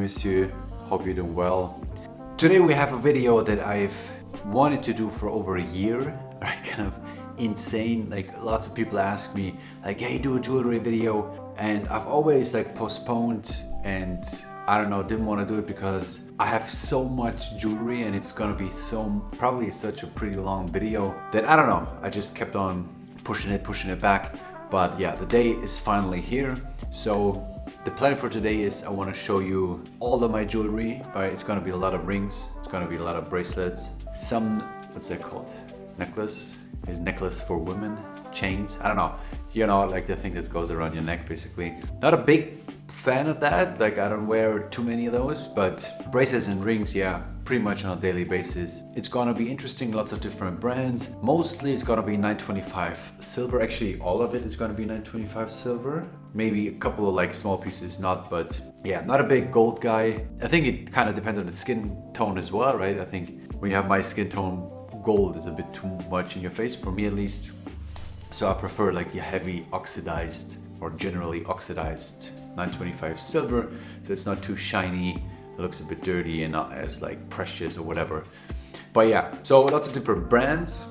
monsieur. Hope you're doing well. Today we have a video that I've wanted to do for over a year. Right, kind of insane. Like lots of people ask me, like, hey, do a jewelry video, and I've always like postponed, and I don't know, didn't want to do it because I have so much jewelry and it's gonna be probably such a pretty long video that I don't know. I just kept on pushing it back. But yeah, the day is finally here. So the plan for today is I want to show you all of my jewelry. Right, it's gonna be a lot of rings. It's gonna be a lot of bracelets. Some, what's that called? Necklace? Is necklace for women? Chains? I don't know. You know, like the thing that goes around your neck, basically. Not a big fan of that. Like I don't wear too many of those, but bracelets and rings, yeah, pretty much on a daily basis. It's gonna be interesting, lots of different brands. Mostly it's gonna be 925 silver. Actually, all of it is gonna be 925 silver. Maybe a couple of like small pieces not, but yeah, not a big gold guy. I think it kind of depends on the skin tone as well, right? I think when you have my skin tone, gold is a bit too much in your face, for me at least. So I prefer like the heavy oxidized or generally oxidized 925 silver, so it's not too shiny, it looks a bit dirty and not as like precious or whatever. But yeah, so lots of different brands,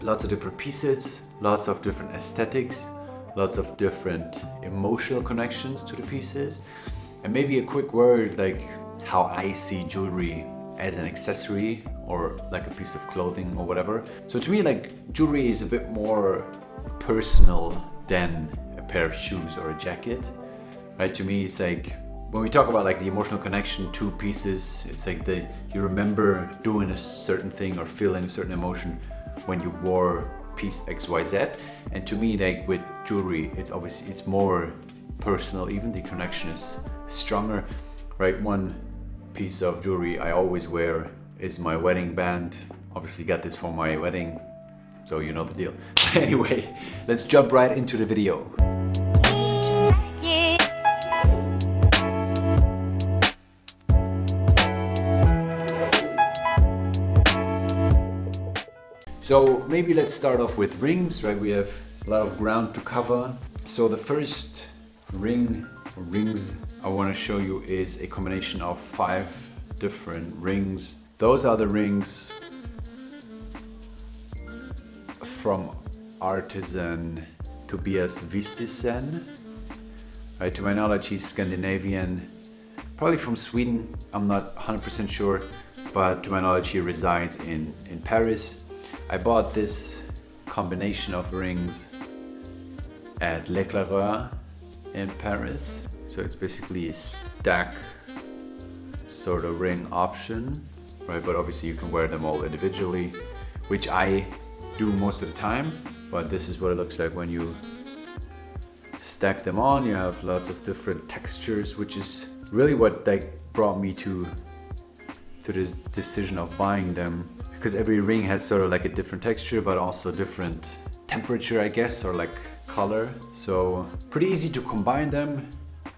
lots of different pieces, lots of different aesthetics, lots of different emotional connections to the pieces, and maybe a quick word like how I see jewelry as an accessory or like a piece of clothing or whatever. So to me, like jewelry is a bit more personal than a pair of shoes or a jacket, right? To me, it's like when we talk about like the emotional connection to pieces, it's like you remember doing a certain thing or feeling a certain emotion when you wore piece XYZ. And to me, like with jewelry, it's more personal. Even the connection is stronger, right? One piece of jewelry I always wear is my wedding band. Obviously got this for my wedding, so you know the deal. But anyway, let's jump right into the video. So maybe let's start off with rings, right? We have a lot of ground to cover. So the first rings I want to show you is a combination of 5 different rings. Those are the rings from artisan Tobias Wistisen. Right, to my knowledge, he's Scandinavian, probably from Sweden. I'm not 100% sure, but to my knowledge, he resides in Paris. I bought this combination of rings at L'Éclaireur in Paris. So it's basically a stack sort of ring option, right? But obviously you can wear them all individually, which I do most of the time. But this is what it looks like when you stack them on. You have lots of different textures, which is really what like brought me to this decision of buying them, because every ring has sort of like a different texture, but also different temperature, I guess, or like color. So pretty easy to combine them,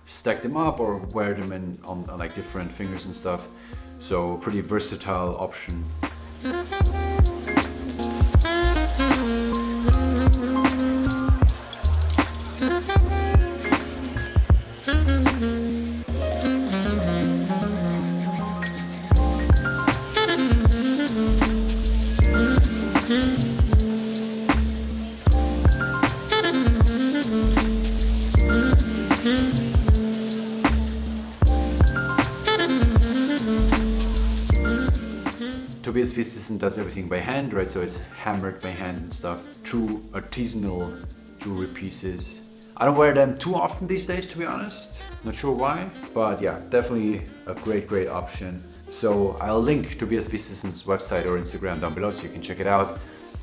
stack them up, or wear them on like different fingers and stuff. So pretty versatile option. Tobias Wistisen does everything by hand, right? So it's hammered by hand and stuff. True artisanal jewelry pieces. I don't wear them too often these days, to be honest. Not sure why, but yeah, definitely a great option. So I'll link Tobias Wistisen's website or Instagram down below so you can check it out.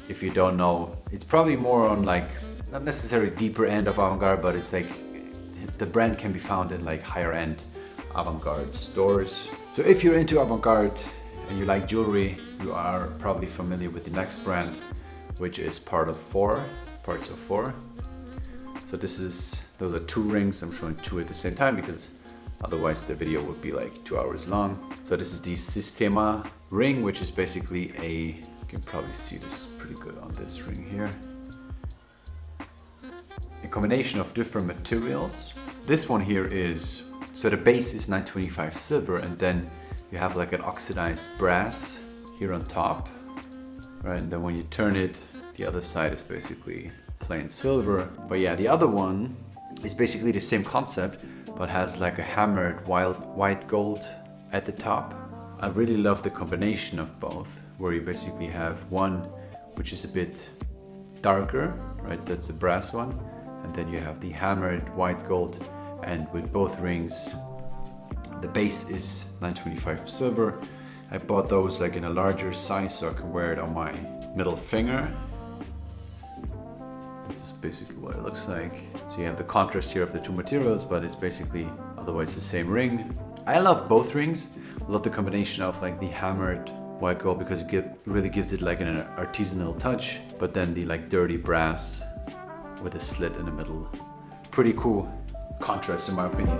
If you don't know, it's probably more on like, not necessarily deeper end of avant-garde, but it's like the brand can be found in like higher end avant-garde stores. So if you're into avant-garde and you like jewelry, you are probably familiar with the next brand, which is Parts of 4. So those are 2 rings. I'm showing 2 at the same time because otherwise the video would be like 2 hours long. So this is the Systema Ring, which is basically you can probably see this pretty good on this ring here. A combination of different materials. This one here is So the base is 925 silver, and then you have like an oxidized brass here on top, right? And then when you turn it, the other side is basically plain silver. But yeah, the other one is basically the same concept, but has like a hammered white gold at the top. I really love the combination of both, where you basically have one which is a bit darker, right? That's a brass one. And then you have the hammered white gold. And with both rings, the base is 925 silver. I bought those like in a larger size so I can wear it on my middle finger. This is basically what it looks like. So you have the contrast here of the two materials, but it's basically otherwise the same ring. I love both rings. I love the combination of like the hammered white gold because it really gives it like an artisanal touch, but then the like dirty brass with a slit in the middle. Pretty cool contrast in my opinion.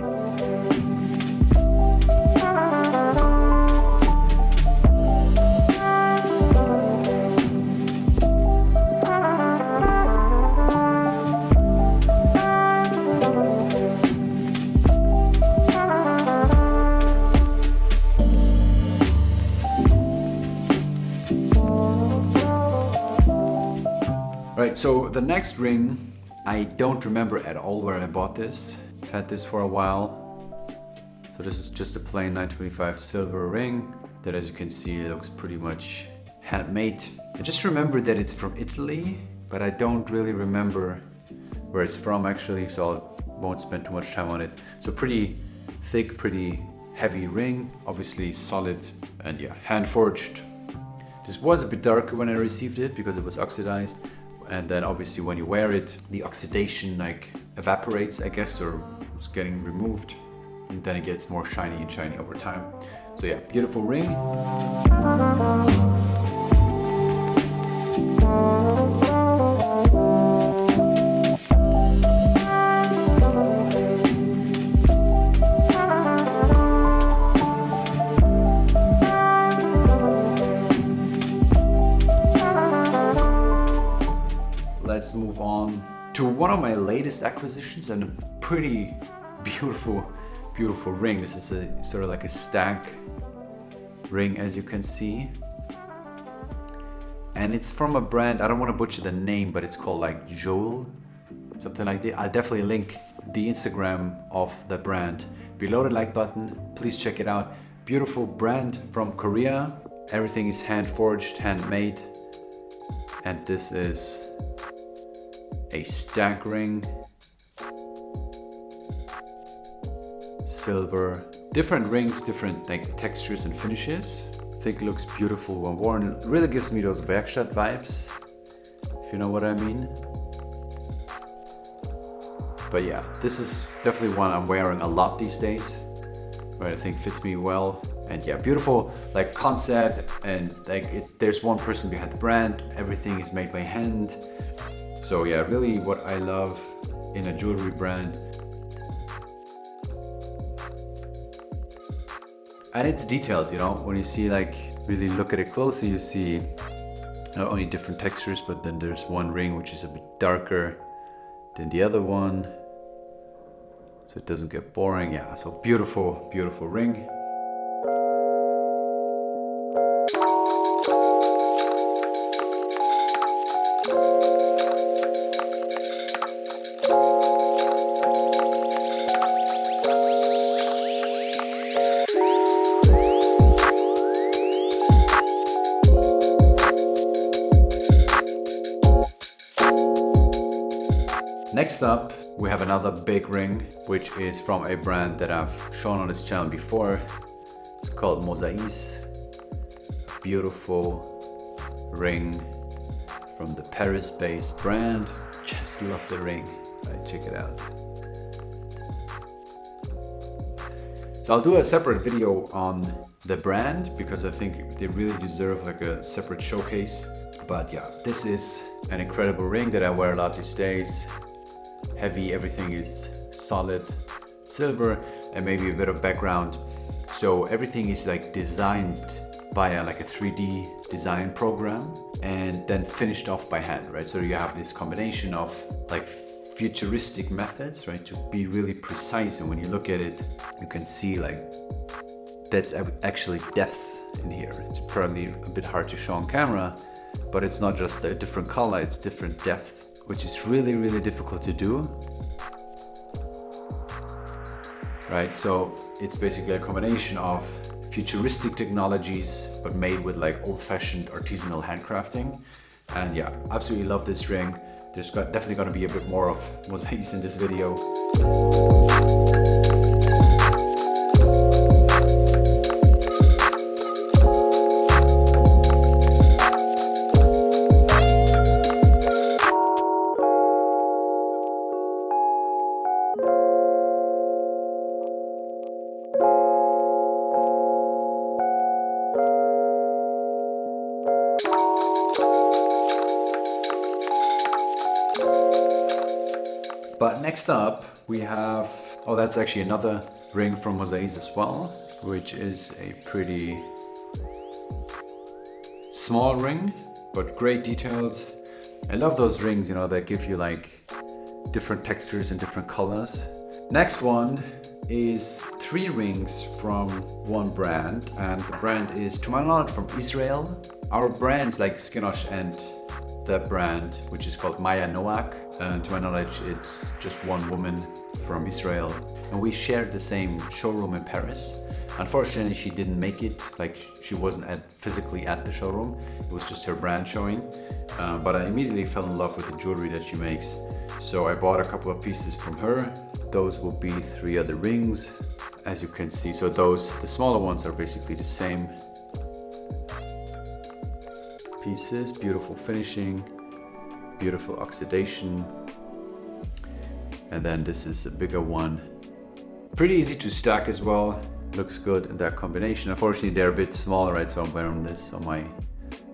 Right, so the next ring, I don't remember at all where I bought this. I've had this for a while. So this is just a plain 925 silver ring that, as you can see, it looks pretty much handmade. I just remember that it's from Italy, but I don't really remember where it's from actually, so I won't spend too much time on it. So pretty thick, pretty heavy ring, obviously solid and yeah, hand forged. This was a bit darker when I received it because it was oxidized. And then obviously when you wear it, the oxidation like evaporates, I guess, or it's getting removed. And then it gets more shiny and shiny over time. So yeah, beautiful ring. Let's move on to one of my latest acquisitions and a pretty beautiful ring. This is a sort of like a stack ring, as you can see. And it's from a brand, I don't want to butcher the name, but it's called like JUOUL, something like that. I'll definitely link the Instagram of the brand below the like button. Please check it out. Beautiful brand from Korea. Everything is hand forged, handmade. And this is a stack ring, silver, different rings, different like textures and finishes. I think it looks beautiful when worn. It really gives me those Werkstatt vibes, if you know what I mean. But yeah, this is definitely one I'm wearing a lot these days, right? I think fits me well. And yeah, beautiful like concept, and like there's one person behind the brand. Everything is made by hand. So yeah, really what I love in a jewelry brand. And it's detailed, you know, when you see like really look at it closely, you see not only different textures, but then there's one ring which is a bit darker than the other one, so it doesn't get boring. Yeah, so beautiful ring. Next up, we have another big ring, which is from a brand that I've shown on this channel before. It's called MOSAIS. Beautiful ring from the Paris-based brand. Just love the ring. Right, check it out. So I'll do a separate video on the brand because I think they really deserve like a separate showcase. But yeah, this is an incredible ring that I wear a lot these days. Heavy, everything is solid silver, and maybe a bit of background. So everything is like designed via like a 3D design program and then finished off by hand, right? So you have this combination of like futuristic methods, right, to be really precise. And when you look at it, you can see like that's actually depth in here. It's probably a bit hard to show on camera, but it's not just a different color, it's different depth, which is really, really difficult to do. Right, so it's basically a combination of futuristic technologies, but made with like old-fashioned artisanal handcrafting. And yeah, absolutely love this ring. There's definitely going to be a bit more of MOSAIS in this video. But next up we have, oh, that's actually another ring from MOSAIS as well, which is a pretty small ring, but great details. I love those rings, you know, that give you like different textures and different colors. Next one is 3 rings from one brand, and the brand is, to my knowledge, from Israel. Our brands like Skinosh and that brand, which is called Noach, and to my knowledge it's just one woman from Israel, and we shared the same showroom in Paris. Unfortunately she didn't make it, like she wasn't physically at the showroom, it was just her brand showing, but I immediately fell in love with the jewelry that she makes, so I bought a couple of pieces from her. Those will be 3 other rings, as you can see. So those, the smaller ones, are basically the same pieces. Beautiful finishing, beautiful oxidation, and then this is a bigger one. Pretty easy to stack as well, looks good in that combination. Unfortunately they're a bit smaller, right, so I'm wearing this on my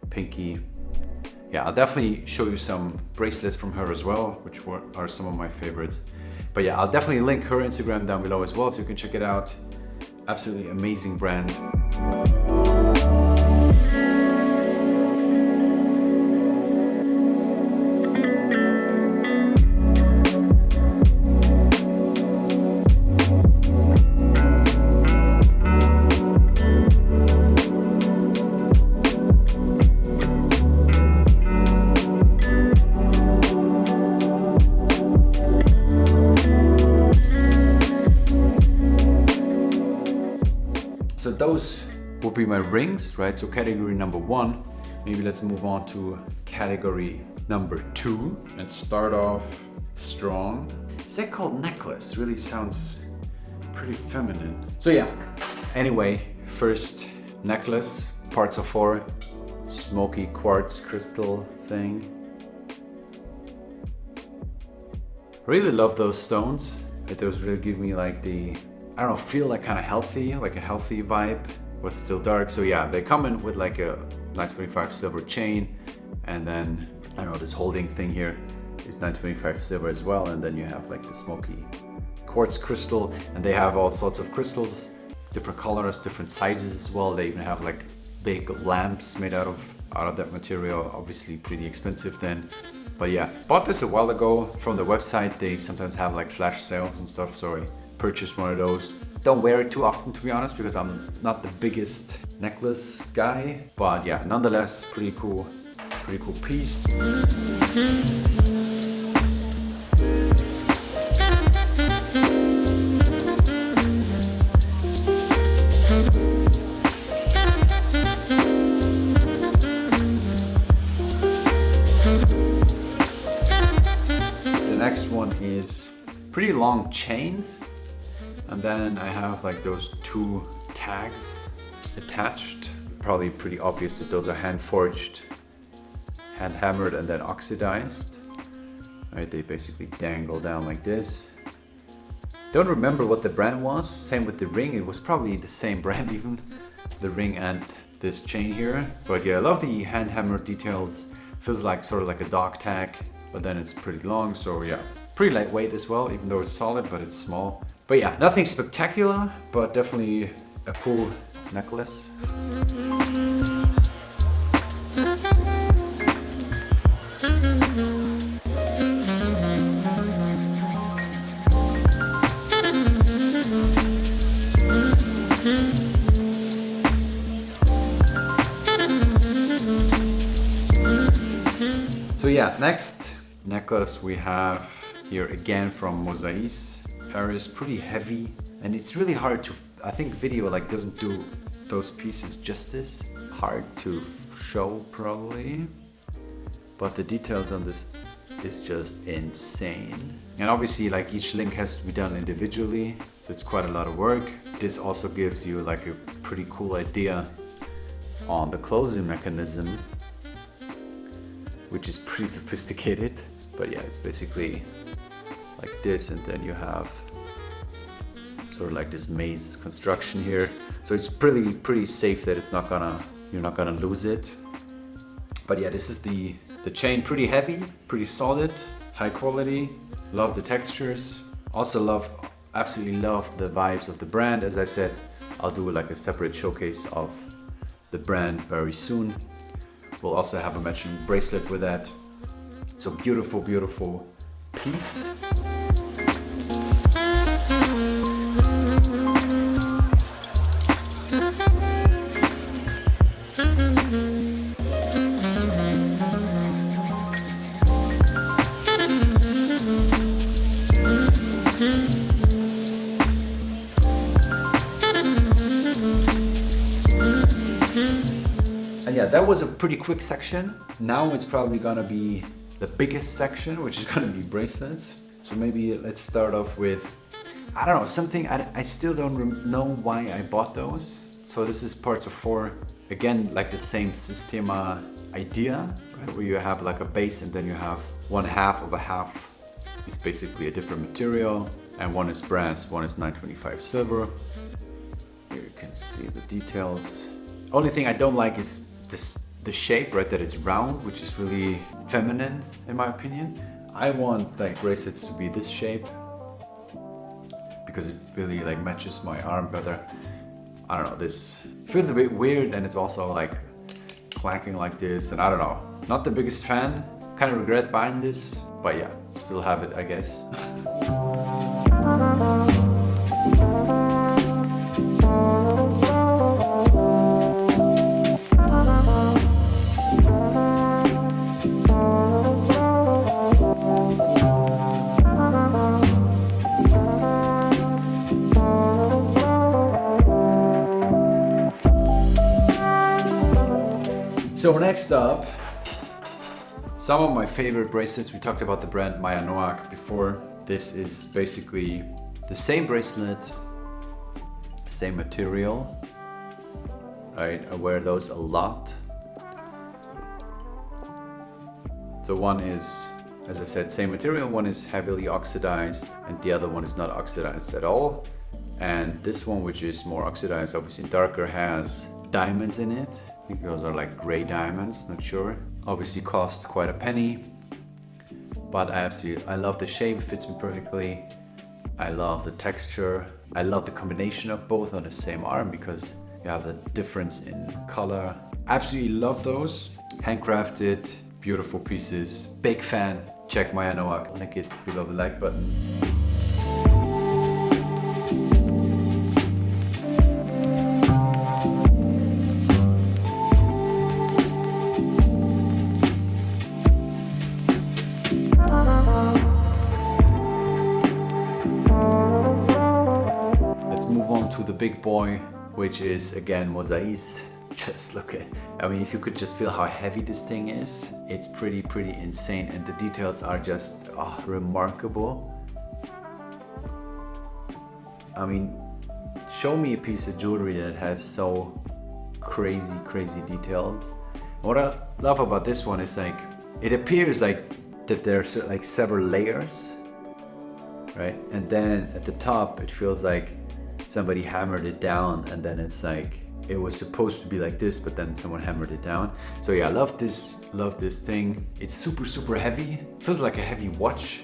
pinky. Yeah, I'll definitely show you some bracelets from her as well, which are some of my favorites. But yeah, I'll definitely link her Instagram down below as well, so you can check it out. Absolutely amazing brand. So those will be my rings, right? So category number 1. Maybe let's move on to category number 2 and start off strong. Is that called necklace? Really sounds pretty feminine. So yeah, anyway, first necklace, parts of 4, smoky quartz crystal thing. Really love those stones. Those really give me like the, I don't know, feel like kind of healthy, like a healthy vibe, but still dark. So yeah, they come in with like a 925 silver chain, and then I don't know, this holding thing here is 925 silver as well, and then you have like the smoky quartz crystal, and they have all sorts of crystals, different colors, different sizes as well. They even have like big lamps made out of that material, obviously pretty expensive then. But yeah, bought this a while ago from the website. They sometimes have like flash sales and stuff, so I purchased one of those. Don't wear it too often, to be honest, because I'm not the biggest necklace guy, but yeah, nonetheless, pretty cool piece. The next one is pretty long chain. And then I have like those 2 tags attached. Probably pretty obvious that those are hand forged, hand hammered, and then oxidized. Right, they basically dangle down like this. Don't remember what the brand was. Same with the ring. It was probably the same brand even. The ring and this chain here. But yeah, I love the hand hammered details. Feels like sort of like a dog tag, but then it's pretty long. So yeah, pretty lightweight as well, even though it's solid, but it's small. But yeah, nothing spectacular, but definitely a cool necklace. yeah, next necklace we have here again from MOSAIS, Paris, pretty heavy. And it's really hard to, I think video like doesn't do those pieces justice. Hard to show probably. But the details on this is just insane. And obviously like each link has to be done individually. So it's quite a lot of work. This also gives you like a pretty cool idea on the closing mechanism, which is pretty sophisticated. But yeah, it's basically like this, and then you have sort of like this maze construction here. So it's pretty safe that it's not gonna, you're not gonna lose it. But yeah, this is the chain, pretty heavy, pretty solid, high quality. Love the textures. Also absolutely love the vibes of the brand. As I said, I'll do like a separate showcase of the brand very soon. We'll also have a matching bracelet with that. So beautiful, beautiful piece. And yeah, that was a pretty quick section. Now it's probably gonna be the biggest section, which is gonna be bracelets. So maybe let's start off with, I don't know, something, I still don't know why I bought those. So this is parts of 4. Again, like the same Systema idea, right? Where you have like a base and then you have 1/2 of a half is basically a different material. And one is brass, one is 925 silver. Here you can see the details. Only thing I don't like is the shape, right? That it's round, which is really feminine in my opinion. I want like bracelets to be this shape because it really like matches my arm better. I don't know, this feels a bit weird, and it's also like clanking like this, and I don't know. Not the biggest fan, kind of regret buying this, but yeah, still have it, I guess. So next up, some of my favorite bracelets. We talked about the brand Noach before. This is basically the same bracelet, same material, right? I wear those a lot. So one is, as I said, same material. One is heavily oxidized and the other one is not oxidized at all. And this one, which is more oxidized, obviously darker, has diamonds in it. I think those are like gray diamonds, not sure. Obviously cost quite a penny, but I love the shape, fits me perfectly. I love the texture. I love the combination of both on the same arm because you have the difference in color. Absolutely love those. Handcrafted, beautiful pieces. Big fan. Check my Noach, link it below the like button. To the big boy, which is again MOSAIS. Just look at, I mean, if you could just feel how heavy this thing is, it's pretty insane, and the details are just remarkable. I mean, show me a piece of jewelry that has so crazy details. What I love about this one is like, it appears like that there's like several layers, right? And then at the top, it feels like somebody hammered it down, and then it's like it was supposed to be like this, but then someone hammered it down. So yeah, I love this thing. It's super heavy. It feels like a heavy watch,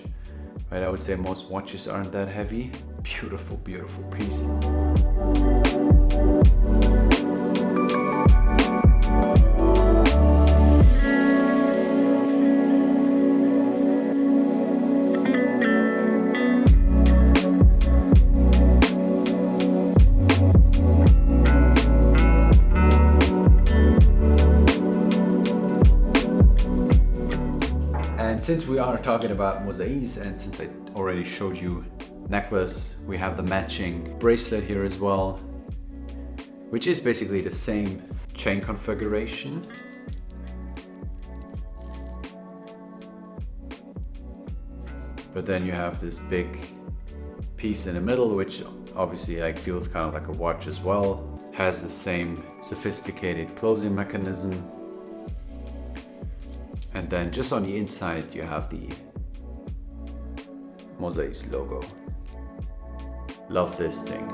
right? I would say most watches aren't that heavy. Beautiful piece. since we are talking about MOSAIS, and since I already showed you necklace, we have the matching bracelet here as well, which is basically the same chain configuration. But then you have this big piece in the middle, which obviously like feels kind of like a watch as well. Has the same sophisticated closing mechanism. And then just on the inside you have the MOSAIS logo. Love this thing.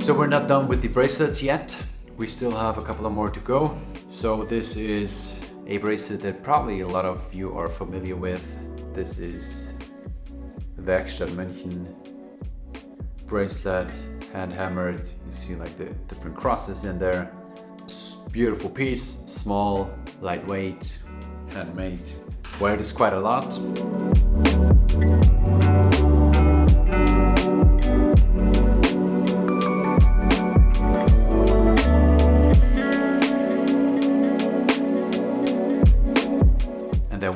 So we're not done with the bracelets yet. We still have a couple of more to go. So this is a bracelet that probably a lot of you are familiar with. This is Werkstatt München bracelet, hand hammered. You see like the different crosses in there. Beautiful piece, small, lightweight, handmade. Wear this quite a lot.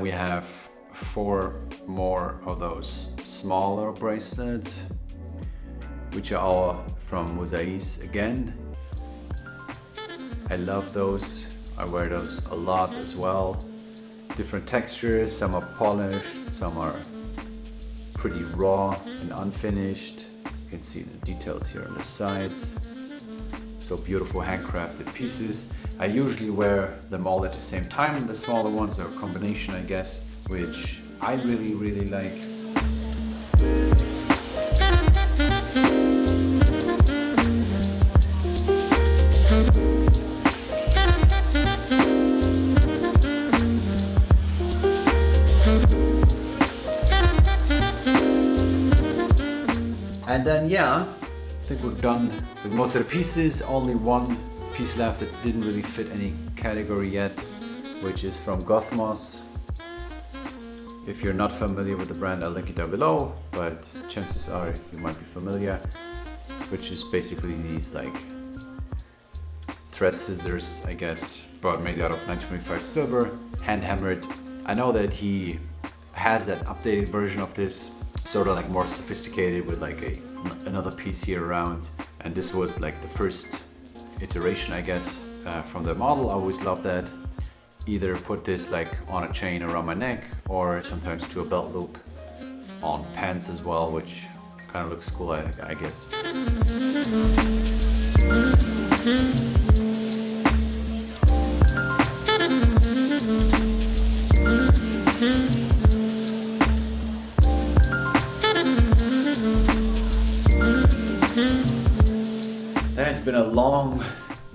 We have 4 more of those smaller bracelets, which are all from MOSAIS again. I love those. I wear those a lot as well. Different textures, some are polished, some are pretty raw and unfinished. You can see the details here on the sides. So beautiful handcrafted pieces. I usually wear them all at the same time. The smaller ones are a combination, I guess, which I really like. And then yeah, I think we're done with most of the pieces. Only one piece left that didn't really fit any category yet, which is from Gothmos. If you're not familiar with the brand, I'll link it down below, but chances are you might be familiar, which is basically these like thread scissors, I guess, but made out of 925 silver, hand hammered. I know that he has that updated version of this, sort of like more sophisticated with like another piece here around, and this was like the first iteration, I guess, from the model. I always love that. Either put this like on a chain around my neck, or sometimes to a belt loop on pants as well, which kind of looks cool, I guess. That has been a long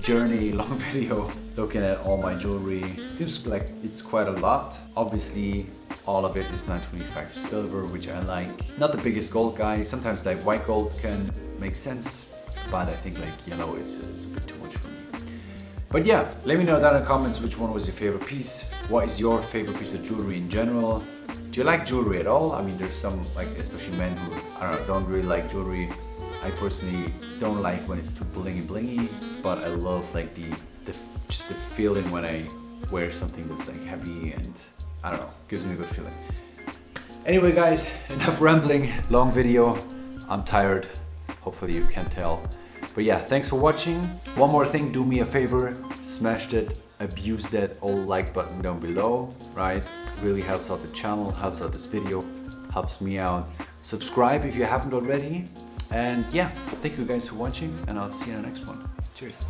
journey, long video looking at all my jewelry. Seems like it's quite a lot. Obviously all of it is 925 silver, which I like. Not the biggest gold guy. Sometimes like white gold can make sense, but I think like yellow is a bit too much for me. But yeah, let me know down in the comments which one was your favorite piece. What is your favorite piece of jewelry in general? Do you like jewelry at all? I mean, there's some, like, especially men who, I don't know, don't really like jewelry. I personally don't like when it's too blingy, but I love like just the feeling when I wear something that's like heavy and I don't know, gives me a good feeling. Anyway guys, enough rambling, long video. I'm tired, hopefully you can tell. But yeah, thanks for watching. One more thing, do me a favor, smash that, abuse that old like button down below, right? Really helps out the channel, helps out this video, helps me out. Subscribe if you haven't already. And yeah, thank you guys for watching, and I'll see you in the next one. Cheers.